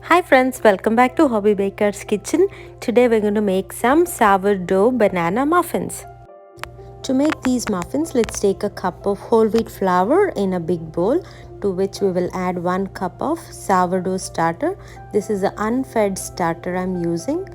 Hi friends, welcome back to Hobby Baker's Kitchen. Today we're going to make some sourdough banana muffins. To make these muffins, let's take a cup of whole wheat flour in a big bowl, to which we will add 1 cup of sourdough starter. This is the unfed starter I'm using,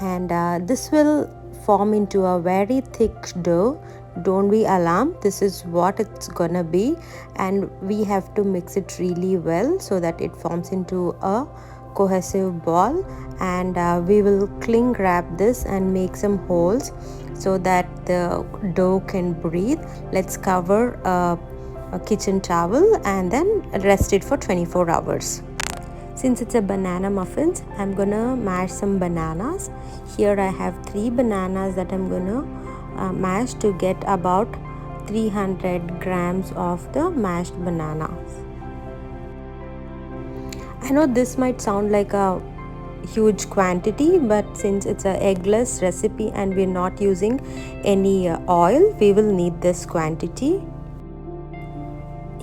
and this will form into a very thick dough. Don't be alarmed, this is what it's gonna be, and we have to mix it really well so that it forms into a cohesive ball. And we will cling wrap this and make some holes so that the dough can breathe. Let's cover a kitchen towel and then rest it for 24 hours. Since it's a banana muffins, I'm gonna mash some bananas. Here I have 3 bananas that I'm gonna mash to get about 300 grams of the mashed bananas. I know this might sound like a huge quantity, but since it's a eggless recipe and we're not using any oil, we will need this quantity.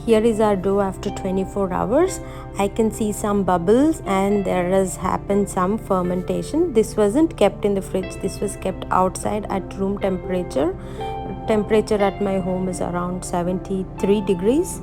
Here is our dough after 24 hours. I can see some bubbles and there has happened some fermentation. This wasn't kept in the fridge, this was kept outside at room temperature. Temperature at my home is around 73 degrees.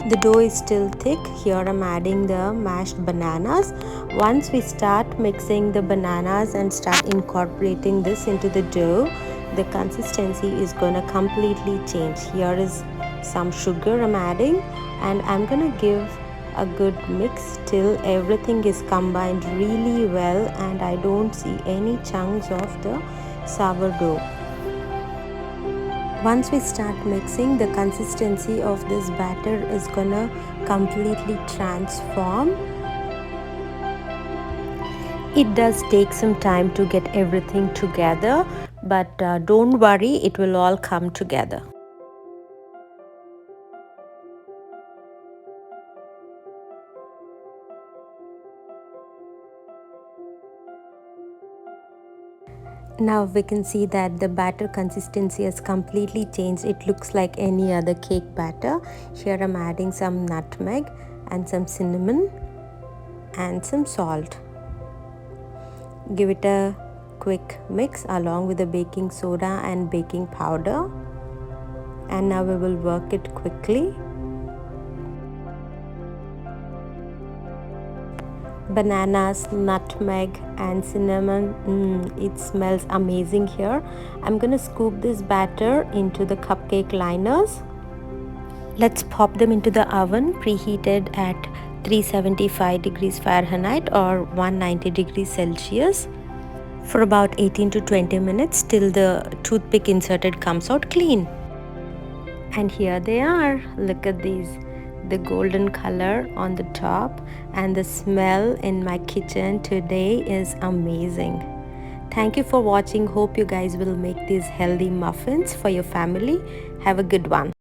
The dough is still thick. Here I'm adding the mashed bananas. Once we start mixing the bananas and start incorporating this into the dough, the consistency is gonna completely change. Here is some sugar I'm adding, and I'm gonna give a good mix till everything is combined really well and I don't see any chunks of the sourdough. Once we start mixing, the consistency of this batter is gonna completely transform. It does take some time to get everything together, but don't worry, it will all come together. Now we can see that the batter consistency has completely changed. It looks like any other cake batter. Here I'm adding some nutmeg and some cinnamon and some salt. Give it a quick mix along with the baking soda and baking powder, and now we will work it quickly. Bananas, nutmeg and cinnamon, it smells amazing here. I'm gonna scoop this batter into the cupcake liners. Let's pop them into the oven preheated at 375 degrees Fahrenheit or 190 degrees Celsius for about 18 to 20 minutes till the toothpick inserted comes out clean. And here they are. Look at these. The golden color on the top, and the smell in my kitchen today is amazing. Thank you for watching. Hope you guys will make these healthy muffins for your family. Have a good one.